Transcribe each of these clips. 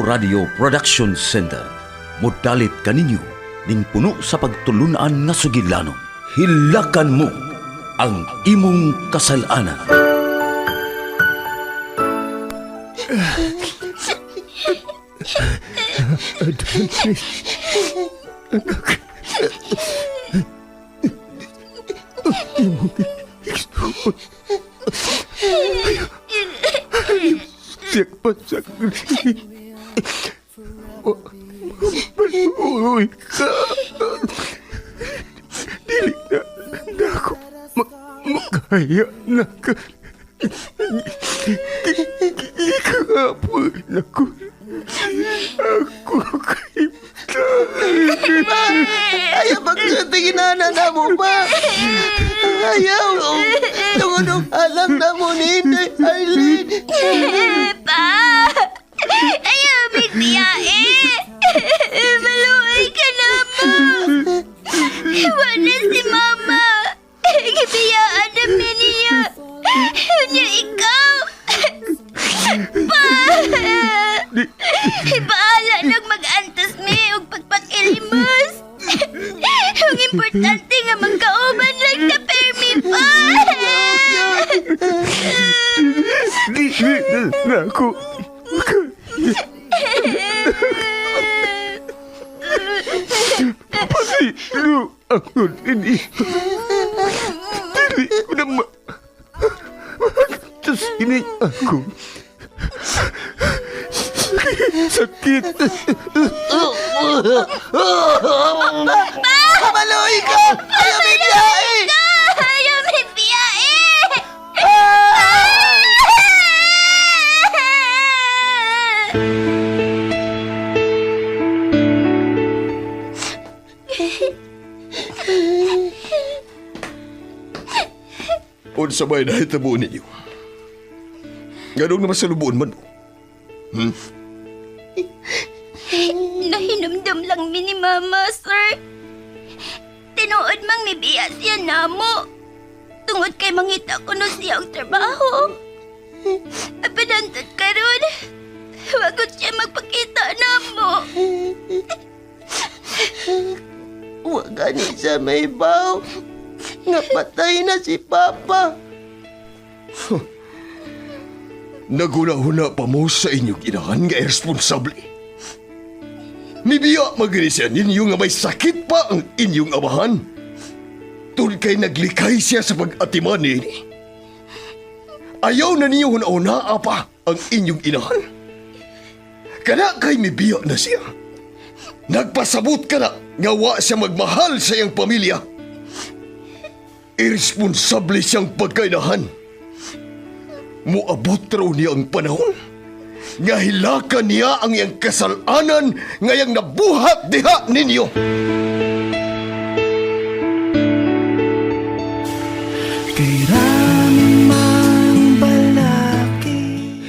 Bumbo Radio Production Center. Modalit kaninyo ning puno sa pagtulunan nga sugilanon. Hilakan mo ang imong kasalanan. Adonis, anak, imong igsuon. Siyak pasagli. Maluoy ka. Dili na ako makaya na ka. Ikapon ako. Ako kay Ayaw magsatingin na mo pa. Ayaw. Tungunong alam na mo ni Inday Arlene. Pa! Ayaw, bigbiyae! Maluoy ka na mo! Wala si Mama! Gibiyaan namin niya! Niya ikaw! Pa! Bahala lang mag-antas mi o pagpakilimos! Ang importante nga magkauban lang na permi pa! Di na ako Pasilo ako ini. Dili ko na Diyos ini ako. Sakit. Maluoy ka! Ayaw may biyahe! Ayaw may biyae! Unsa may nahitabo ninyo? Ganong naman sa lubuon man mo? Nahinumdum lang mi ni Mama, sir. Tinuod mang nibiya siya namo. Tungod kay mangita ko no siya ang trabaho. Apinantod karon. Wagot siya magpakita namo. Huwag gani sa may baw. Napatay na si Papa. Naguna-huna pa mo sa inyong inahan nga irresponsable. Nibiya maganisyan ninyo nga may sakit pa ang inyong amahan. Tun kay naglikay siya sa pag-atiman ni. Ayaw na niyo huna-una pa ang inyong inahan. Kana kay mibiya na siya. Nagpasabot ka na nga wa siya magmahal sa iyang pamilya. Irresponsable siyang pagkainahan. Muabot raw niya ang panahon nga hilakan niya ang iyang kasalanan ngayang nabuhat diha ninyo.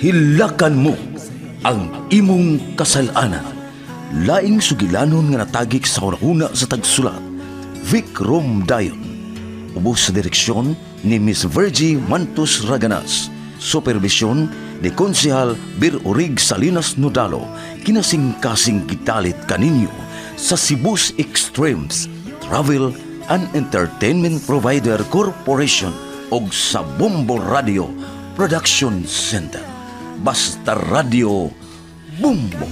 Hilakan mo ang imong kasalanan. Laing sugilanon nga natagik sa hunahuna sa tagsulat. Vic Rom Dayon. Ubos sa direksyon ni Miss Virgie Mantus Raganas. Supervisyon ni Konsehal Bir Urig Salinas Nodalo. Kinasing-kasing gitalit kaninyo sa Cebu's Extremes Travel and Entertainment Provider Corporation o sa Bumbo Radio Production Center. Basta Radio Bumbo.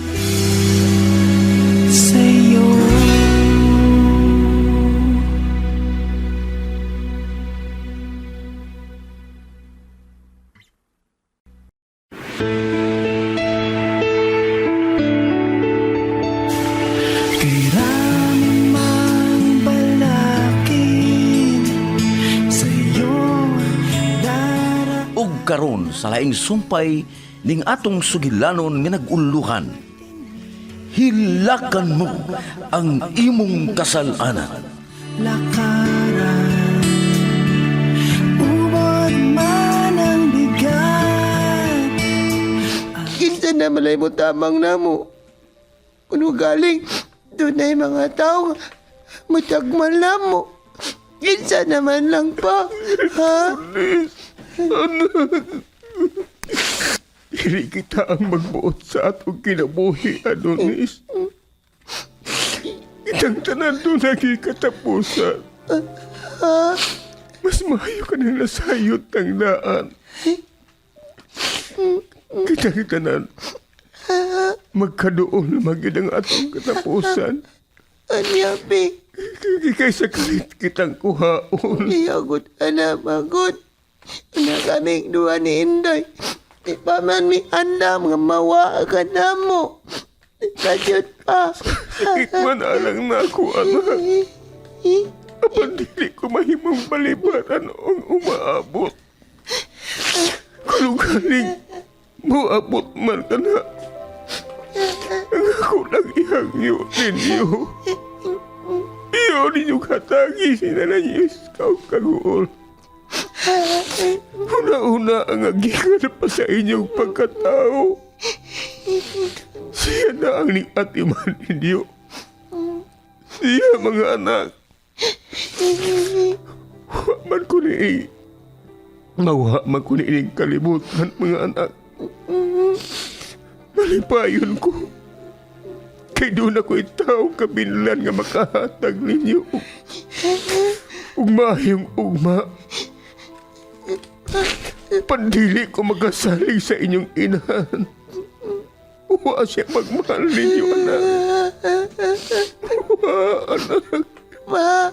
Karon sa laing sumpay ning atong sugilanon nga naguluhan. Hilakan mo ang imong kasalanan. Lakaran, ubod man ang bigat. Kinsa na malay mo tamang namo. Kuno galing, doon ay mga tao matagmal na mo. Kinsa naman lang pa, ha? Dili kita ang magbuot sa atong kinabuhi, Adonis. Itang tanan doon lagi katapusan. Mas maayo ka nang nasayot ng daan. Kitang tanan, magkadoon na magid ang atong katapusan. Anyapi, Kaysa kitang kuhaon. iyagot ana magod. Na kaming duwa ni Inday. Di pa man mi andam nga mawa ka na mo. Kadyot pa. Sakit man alang na ako, anak. Apan dili ko mahimong balibaran ang umaabot. Kalugaling, muabot man ka na. Ang ako lang ihangyo ninyo. Iyo ninyo katagi sinanayos ka kaguol. Una-una ang agikan pa sa inyong pagkatao. Siya na ang atiman ninyo. Siya mga anak. Waman ko ni mawa man ko ni kalibutan mga anak. Malipayon ko. Kay doon ako itaw kabinlan nga makahatag ninyo. Ugmayong ugma. Pandili ko magasalig sa inyong inahan. Uwa siya pagmahal ninyo, anak. Uwa, anak. Ma,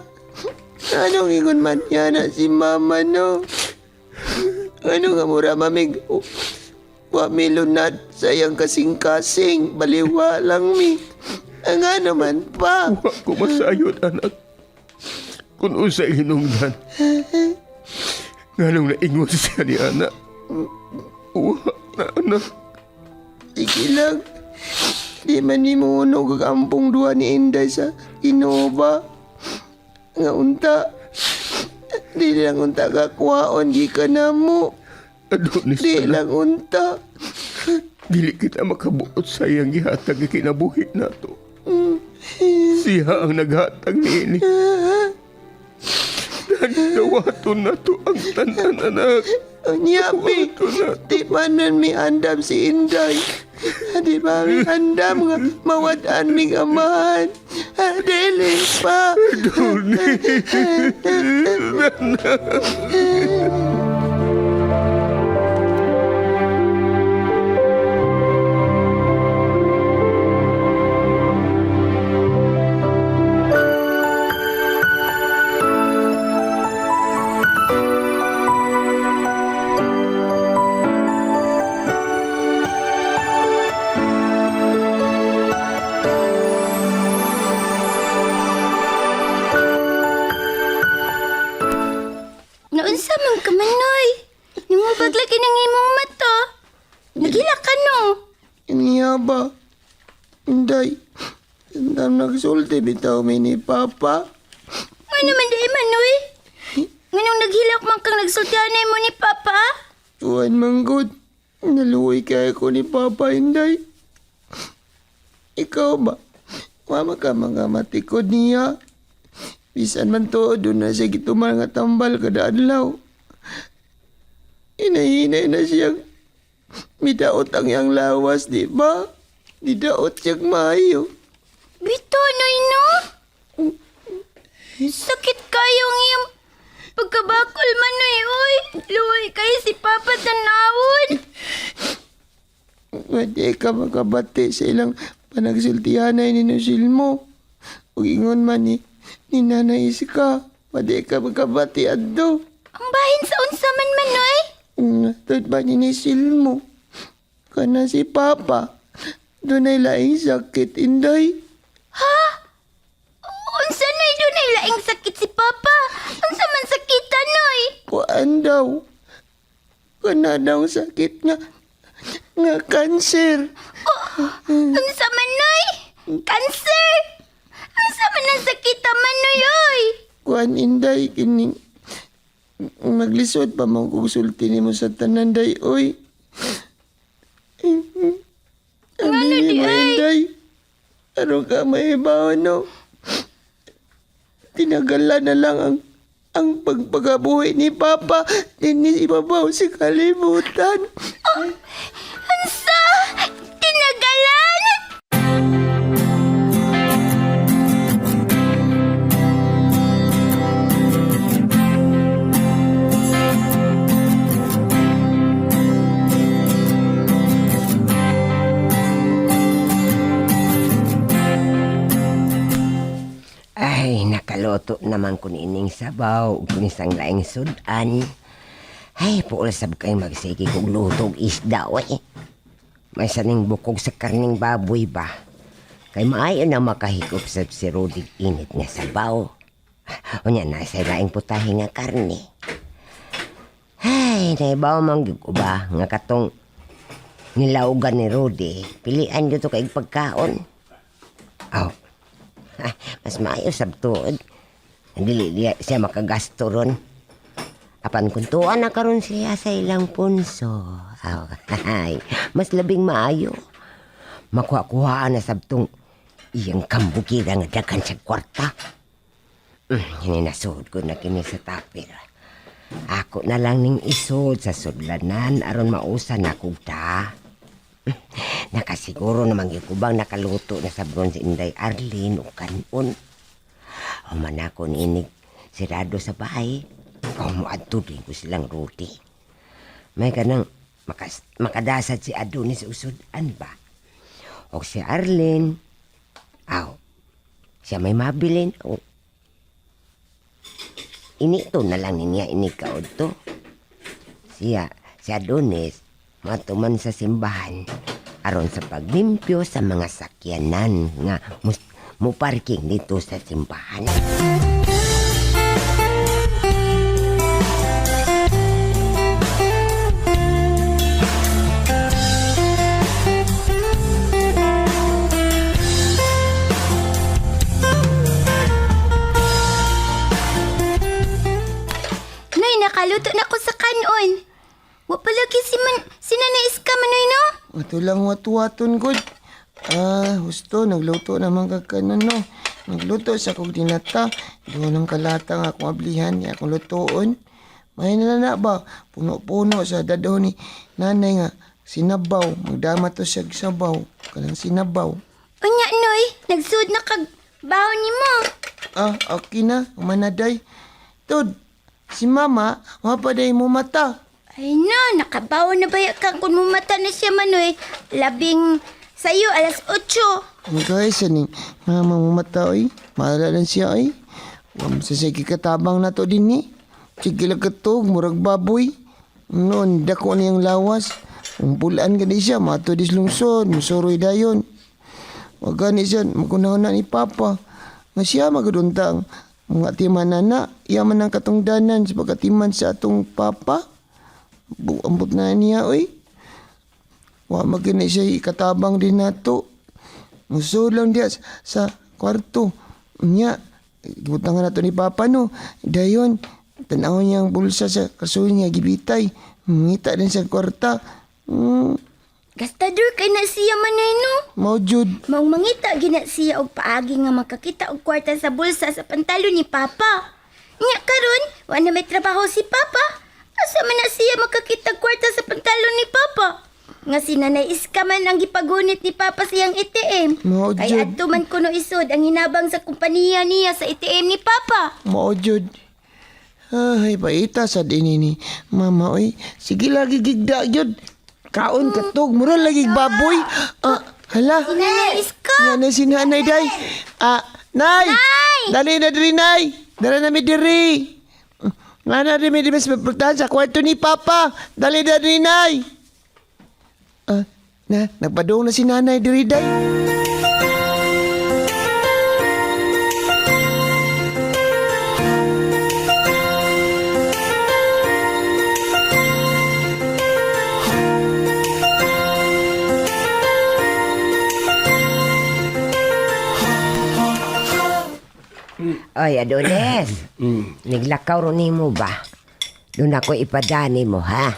anong ingon man niya na si mama no? Ano nga mura mamig? Wa mi lunad sayang kasing-kasing. Baliwa lang mi. Ang ano man pa. Uwa ko masayot, anak. Kung usa hinungdan. Nganong naingon siya ni anak. Uwa na, anak. Sige lang. Di man ni mo kagampong duwa ni Inday sa Innova. Nga unta. Di lang unta kakwaon. Di ka na mo. Adonis, Di anak. lang unta. Dili kita makabuot sa iyang gihatag nga kinabuhi nato. Siya ang naghatag niini. Dawaton na to ang tanan, anak. Nyapi, di manan mi andam si Inday. Di ba mi andam nga mawadaan mi amahan. Dili pa. Naunsa man ka manoy? Nimubag lagi ng imong mata. Nagila ka no? Niya ba? Inday, andam nagsulti bitaw mi ni Papa. Ano man di manoy? Nganong naghilak man kang nagsultihan mo ni Papa? Tuwan manggod, naluoy kaya ko ni Papa, Inday. Ikaw ba? Mama ka mga matikod niya. Bisan man to, doon na siya gituman nga tambal kada adlaw. Inahinay na siyang midaot ang iyang lawas, di ba? Didaot siyang maayo. Bito, noy no? Sakit kayong iyong pagkabakol manoy, oy. Luoy kayo si Papa tanawon. Pwede ka makabati sa ilang panagsultihanay ni Nusil mo. Huwag ingon man ni Nanay Iska. Pwede ka makabati adto. Ang bahin sa unsa man manoy? Natod ba ni Nusil mo? Kana si Papa. Doon ay laing sakit, Inday. Ha? Unsa noy doon ay laing sakit si Papa? Unsa man sakitan noy? Kuan daw. Kana daw sakit nga kanser. Unsa man noy? Cancer? Unsa man ang sakita manoy oy? Kuan, Inday, kining maglisod pa mo kung sulti ni mo sa tanan, day, oy. Ngano di, ay? Inday? Ano ka maibaw, no? Tinagalan na lang ang pagpagabuhi ni Papa. Dinis ibabaw si kalibutan. Unsa? Tinagalan? Ay, nakaloto naman ko nining sabaw ug kunisang laing sudan. Ay, puula sab kay magsigi kog luto og isda oy. May saning bukog sa karning baboy ba? Kay maayo na makahikop sa si Rudy init nga sabaw. Unya na sa laing putahe nga karne. Ay, naibaw man gyud ko ba nga katong nilaugan ni Rudy, pilian dito kay pagkaon. Aw. Mas maayo sab tuod. Dili siya makagasto ron. Apan kung tuan na karon siya sa ilang punso. Ay, mas labing maayo. Makuha-kuhaan na sab tong iyang kambukira nga daghan sa kwarta. Hininasod ko na kini sa tapir. Ako na lang ning isod sa sudlanan aron mausa na kugta. Nakasiguro naman gikubang nakaluto na sabron si Inday Arlene o kanon. Human ako niinig sirado sa bahay. O muadto din ko silang Rudy. May kanang makadasad si Adonis usudan ba? O si Arlene. Aw, siya may mabilin. O, inito na lang niya inikaod to. Siya, si Adonis, matuman sa simbahan aron sa paglimpyo sa mga sakyanan nga mo parking dito sa simbahan. Noy, nakaluto na ko sa kanon. Wa palagi si Nanay Iska manoy no? Ato lang watuwaton gud. Husto, nagluto naman kakanon no. Nagluto sa kong dinata. Doon ang kalata nga akong ablihan niya akong lutoon. May na ba? Puno-puno sa dadaw ni nanay nga. Sinabaw. Magdama to siya sabaw. Kanang sinabaw. Unya, Noy. Nagsud na kag baon ni mo. Okay na. Manaday. Tod, si mama, mapaday mo mata. Ay na, nakabaon na ba kang kung mumata na siya manoy. Labing sayo, 8:00. Guys, aning mama mo mata oy. Maalala lang siya oy. Wam sa sige katabang na to din ni. Sige lang katog, murag baboy. Noon, dako niyang lawas. Umpulaan ka di siya, mato dis lungsod, musuroy dayon. Wag gani siya, magunahon na ni Papa. Nga siya magaduntang. Mga timan na, yaman ang katungdanan sa pagkatiman sa atong Papa. Ambot na niya, oy. Wa magina siya ikatabang din nato. Muso lang diya sa kwarto. Nya, gibutangan nato ni Papa, no. Dayon, tanaw niyang bulsa sa kasuyo niya, gibitay. Ngita din sa kwarta. Gastador kay na siya manoy no. Maujud. Maong mangita gina siya og paagi nga makakita og kwarta sa bulsa sa pantalo ni Papa. Nya karon, wa na may trabaho si Papa. Asa man na siya makakita og kwarta sa pantalo ni Papa? Nga si Nanay Iska man ang gipagunit ni Papa siyang ATM. Maujud. Kaya adto man kuno isod ang hinabang sa kumpanya niya sa ATM ni Papa. Maujud. Ay, paita sa dinini. Mama, oy. Sige lagi gigda, yun. Kaon katog, mura lagi baboy. Hala. Si Nanay Iska. Yan na si nanay, day. Nay! Nay! Dali na diri, nay. Dala na mi diri. Nga na rin may dimas mapuntahan sa kwarto ni Papa. Dali na diri, nay. Nagpadong na si nanay diri, day. Oy, Adonis. Niglakaw ron mo ba? Doon ako ipadani mo, ha?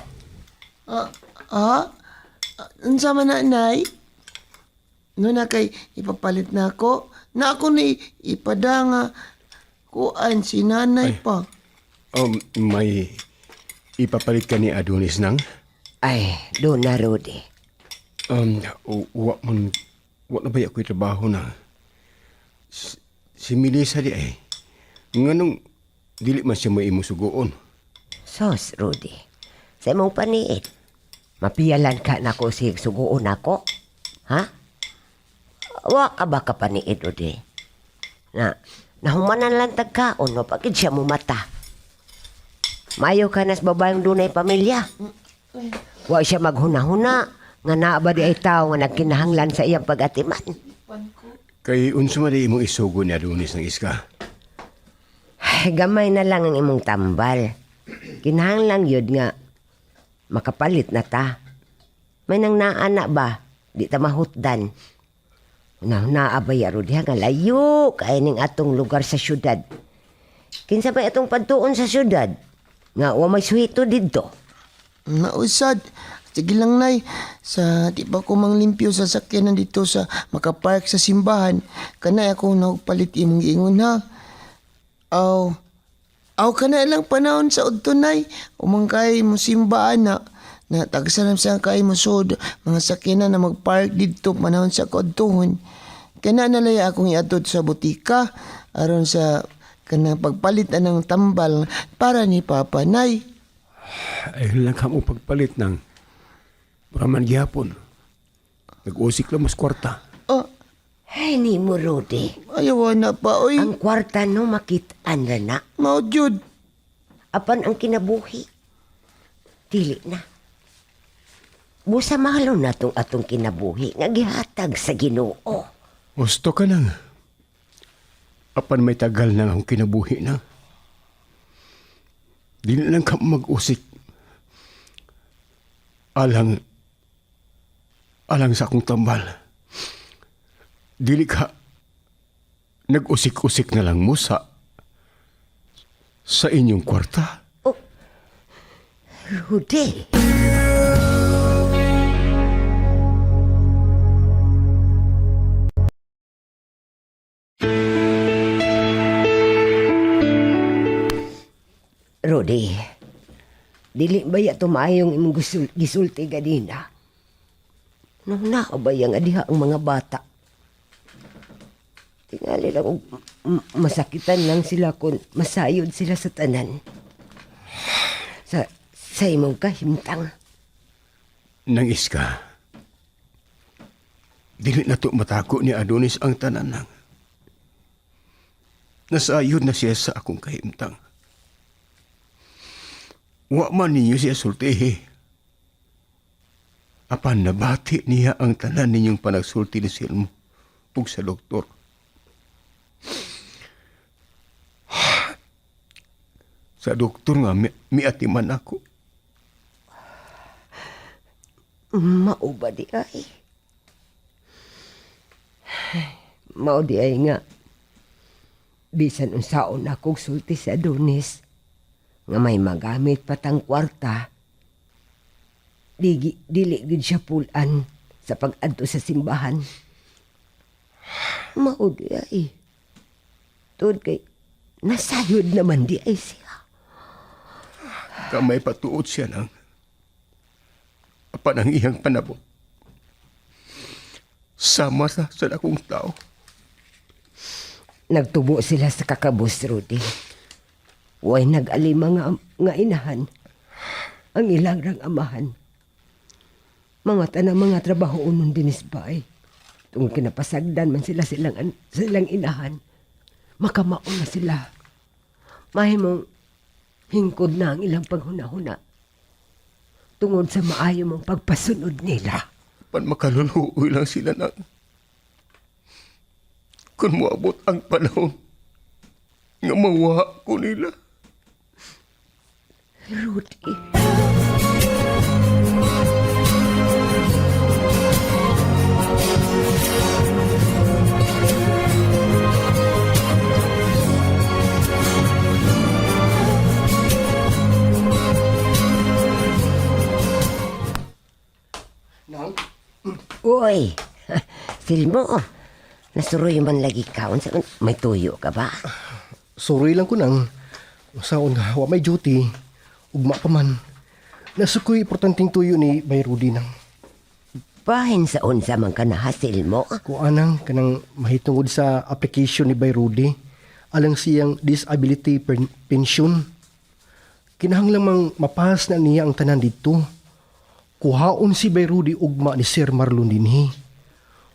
Unsa man na, nay? No na kay ipapalit na ako. Na ako ni ipada nga kuan si nanay pa. May ipapalit ka ni Adonis nang? Ay, doon na, Rudy. Wa na ba ako'y trabaho na? Si Melissa di ay. Nganong dili man siya may imusugoon. Sos, Rudy. Sa imong paniit, mapiyalan ka na ko si suguon ako? Ha? Wa ka ba ka paniit, Rudy? Nahumanan lang tagkaon, no? Pagid siya mo mata. Mayo ka nas babayang dunay pamilya. Wa siya maghuna-huna. Nga naa ba di ay tao nga nagkinahanglan sa iyang pag-atiman? Kay unsa man di imong isugo ni Adonis ng iska. Ay, gamay na lang ang imong tambal. Kinahanglan yun nga makapalit na ta. May nang naana ba? Di ta mahutdan. Naabay aro diha nga layo kay ning atong lugar sa syudad. Kinsa ba atong padtuon sa syudad? Nga wa may suhito didto. Mausad. Sige lang, Nay. Sa di ba ko manglimpyo sa sakyanan dito sa makapark sa simbahan, kanay ako nagpalit imong ingon, ha? Aw kanay lang panahon sa udto, Nay. Umangkay mo simbahan na tagsalam sa kay mo sod mga sakyanan na magpark dito panahon sa kodtuhon. Kana nalaya akong iadto sa butika aron sa kanang pagpalitan ng tambal para ni Papa, Nay. Ay lang ka mo pagpalit ng raman gihapon. Nag-usik lang mas kwarta. Ay, ni mo, Rudy. Ayaw na pa, oy. Ang kwarta no makitaan na na. Mao jud. Apan ang kinabuhi. Dili na. Busa mahalo na tong atong kinabuhi nga gihatag sa Ginoo. Gusto ka nang. Apan may tagal na akong kinabuhi na. Di na lang ka mag-usik. Alang sa akong tambal. Dili ka nag-usik-usik na lang mo sa inyong kwarta. Rudy. Rudy, dili ba ya tumayong imong gisulti ganina? Nung nakabayang adiha ang mga bata. Tingali lang og masakitan lang sila kung masayod sila sa tanan. Sa imong kahimtang. Nang iska, dili na to matako ni Adonis ang tanan nang. Nasayod na siya sa akong kahimtang. Wa man ninyo siya sultihi. Apan nabati niya ang tanan ninyong panagsulti ni Silmo ug sa doktor. Sa doktor nga miatiman ako. Mao ba di ay? Mao di ay nga. Bisan unsaon akong sulti sa Adonis nga may magamit patang kwarta. Dili gid siya pulan sa pag-adto sa simbahan. Mao di ay. Tod kay nasayod naman di ay siya. Kamay patuod siya nang. Apan ang iyang panabot. Sama sa akong tao. Nagtubo sila sa kakabus, Rudy. Way nag-alima nga inahan. Ang ilang rang amahan. Mga tanang mga trabaho unon dinis bay. Tungkol kinapasagdan man silang inahan. Makamaon na sila. Mahimong hingkod na ang ilang paghuna-huna. Tungod sa maayo mong pagpasunod nila. Pan makaluluoy lang sila na. Kung moabot ang panahon, nga mawa ko nila. Rudy. Uy, Silmo, nasuroy man lagi kaon sa may tuyo ka ba? Sorry lang ko nang. Saon nga, wa may duty. Ugma pa man. Nasukoy importanteng tuyo ni Bay Rudy nang. Bahin sa unsa man ka nahasil mo. Kuanang kanang mahitungod sa application ni Bay Rudy alang siyang disability pension. Kinahanglang mang mapas na niya ang tanan dito. Kuhaon si Bay Rudy ugma ni Sir Marlon dinhi.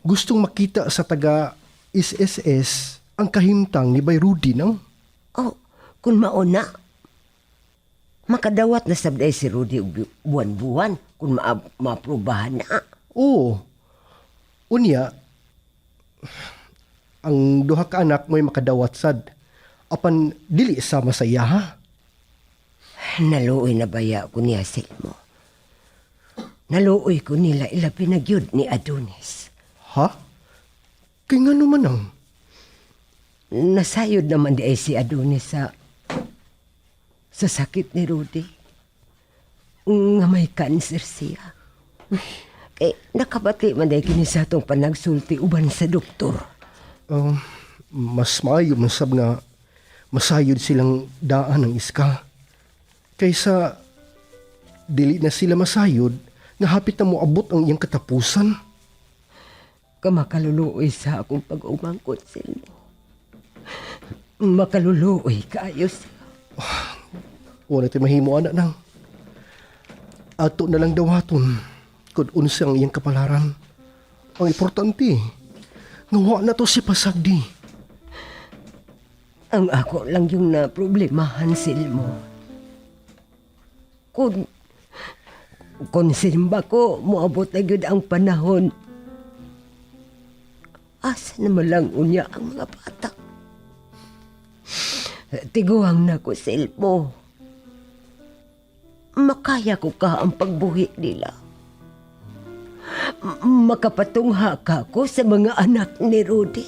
Gustong makita sa taga SSS ang kahimtang ni Bay Rudy nang. Oh, kung mauna, makadawat na sabday si Rudy og buwan-buwan kung maaprubahan na. Oo. Unya, ang duha ka anak mo'y makadawat sad. Apan dili sa masaya ha. Naluoy na baya ko niya mo. Naluoy ko nila ila pinagyud ni Adonis. Ha? Kay nga naman ang. Nasayod naman di ay si Adonis sa sakit ni Rudy. Nga may cancer siya. Kay nakabati man dahil kini sa atong panagsulti uban sa doktor. Mas maayo masab nga masayod silang daan ng iska. Kaysa dili na sila masayod nga hapit na mo abot ang iyang katapusan. Kamakaluluoy sa akong pag-umangkot silmo. Makaluluoy kayo siya. Wala tayo mahimo anak nang. Ato na lang dawaton kung unsang iyang kapalaran. Ang importante, ngawa na to si Pasagdi. Ang ako lang yung na problemahan silmo. Kung simba ko, moabot na yun ang panahon. Asa naman lang unya ang mga bata. Tiguang na ko silmo. Makaya ko ka ang pagbuhi nila. Makapatungha ka ko sa mga anak ni Rudy.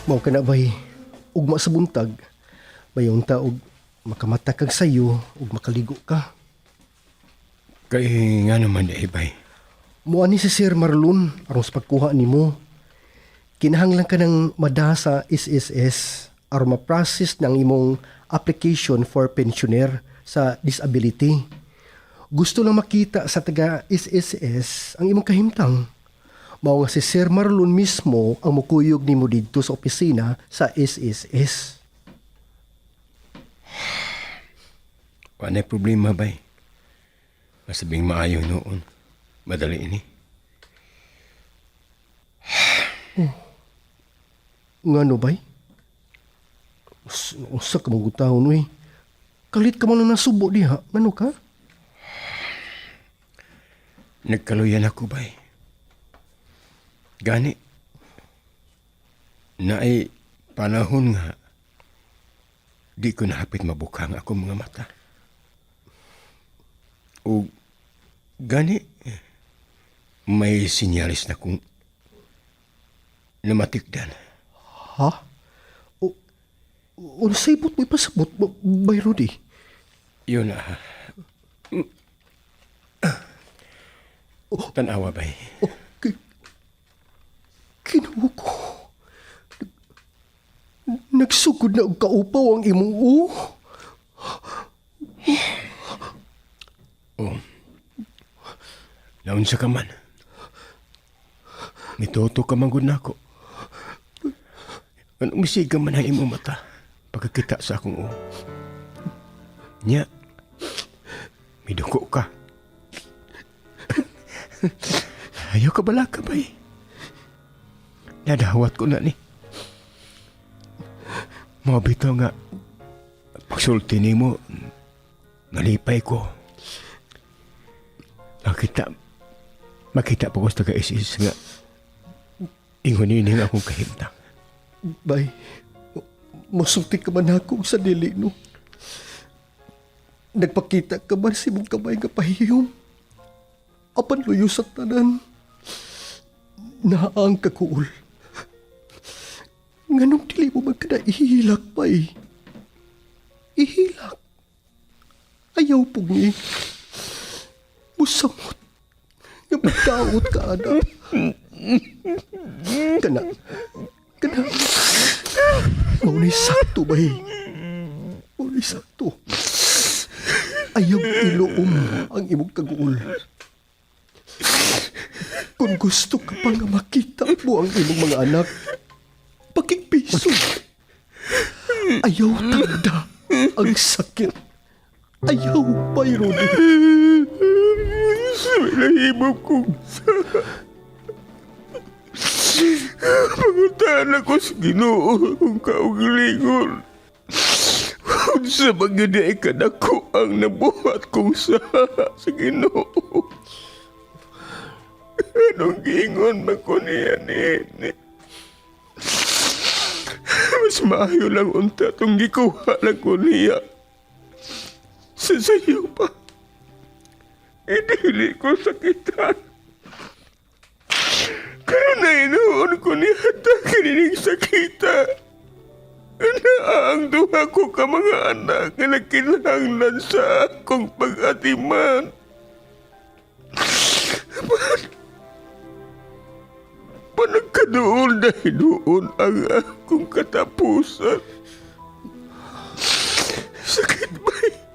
Mao ka na bay, ugma sa buntag, bayon ta og makamata kag sayo ug makaligo ka. Kay nga naman eh, bay. Muani si Sir Marlon aron sa pagkuha nimo. Kinahanglan ka ng mada sa SSS aron ma-process ng imong application for pensioner sa disability. Gusto lang makita sa taga SSS ang imong kahimtang. Mao nga si Sir Marlon mismo ang mukuyog nimo didto sa opisina sa SSS. Wala problema, bay. Masabing maayo noon. Madali ini. Ngano bay? Usa ka mong gutahon uy. Kalit ka man lang nasubo diha. Ngano ka? Nagkaluyan ako, bay. Gani. Naay panahon nga. Di ko nahapit mabukang ako mga mata. O gani. May sinyalis na kung namatikdan. Ha? O nasaybot mo ipasabot bay Rudy? Yun na. Tanawa, bay. Kinuha ko. Nagsugod na og kaupaw ang imong Naunsa ka man. Mitoto ka man gud nako. Anong misiga man ang imong mata pagkakita sa akong Nya, miduko ka. Ayaw ka bala ka, bay. Nadawat ko na ni. Mabito nga, pagsulti ni mo, nalipay ko. Makita pa ko sa taga-isis nga, ingunin akong kahimtang. Bay, masulti ka man ako sa dili, no? Nagpakita ka man si mong kamay nga pahiyom. Apan luyo sa tanan. Naang kakuol. Nganong dili mo man ka na ihilak, bay? Ihilak. Ayaw po ni. Usamot. Nga magdaot ka, anak. Kana. Maunay sakto ba eh? Maunay sakto. Ayaw iloom ang imong kaguol. Kung gusto ka pa nga makita mo ang imong mga anak, pakikpiso. Ayaw tanda ang sakit. Ayaw mayroon. Nahimog kong panguntahan ako sa Ginoo kung kaugalingon. Unsa man gyud ay kadako ang nabuhat kong sa Ginoo. Anong giingon man ko niya ni? Mas maayo lang unta itong gikuha lang ko niya. Sa sayo pa. Dili ko sakitan. Karon na inuon ko niya kinining sakita. Ang duha ko ka mga anak nga nagkinahanglan sa akong pag-atiman. Panagkadoon dahil doon ang akong katapusan. Sakit ba'y?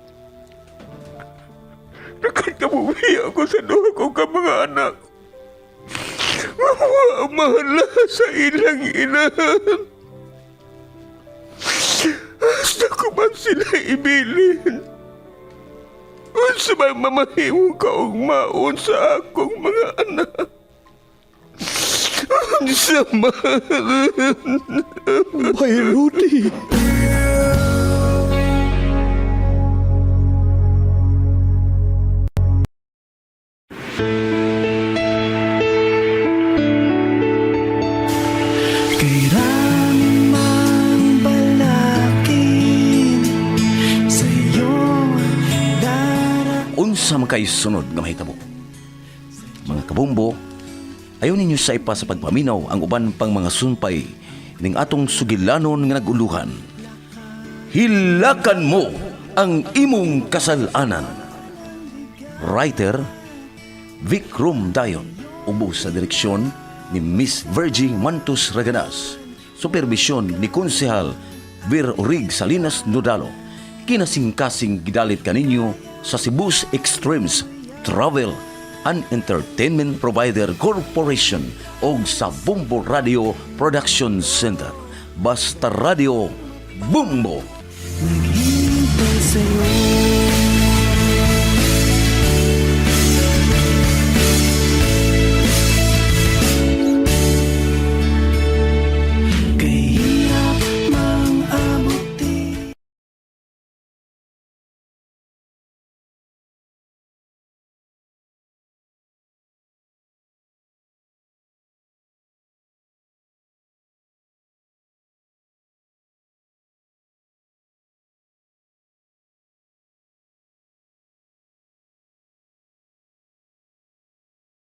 Nakatabuhi ako sa duha ko ka mga anak. Mahala sa ilang inahan. Hasta ko man sila ibilin. Unsa may mamahimong kaugmaon sa akong mga anak. Unsa man. Bay Rudy. Kay ramang balakin sa iyong Unsa man kay sunod nga mahitabo? Mga kabumbo, ayaw ninyo sa ipa sa pagpaminaw ang uban pang mga sumpay ning atong sugilanon nga naguluhan. Hilakan mo ang imong kasalanan. Writer Vic Dayon, ubos sa direksyon ni Miss Virgie Mantus Raganas, supervisyon ni Konsehal Vir Orig Salinas Nodalo, kinasing-kasing gidalit kaninyo sa Cebu's Extremes Travel and Entertainment Provider Corporation o sa Bumbo Radio Production Center. Basta Radio Bumbo! naghihintay sa'yo.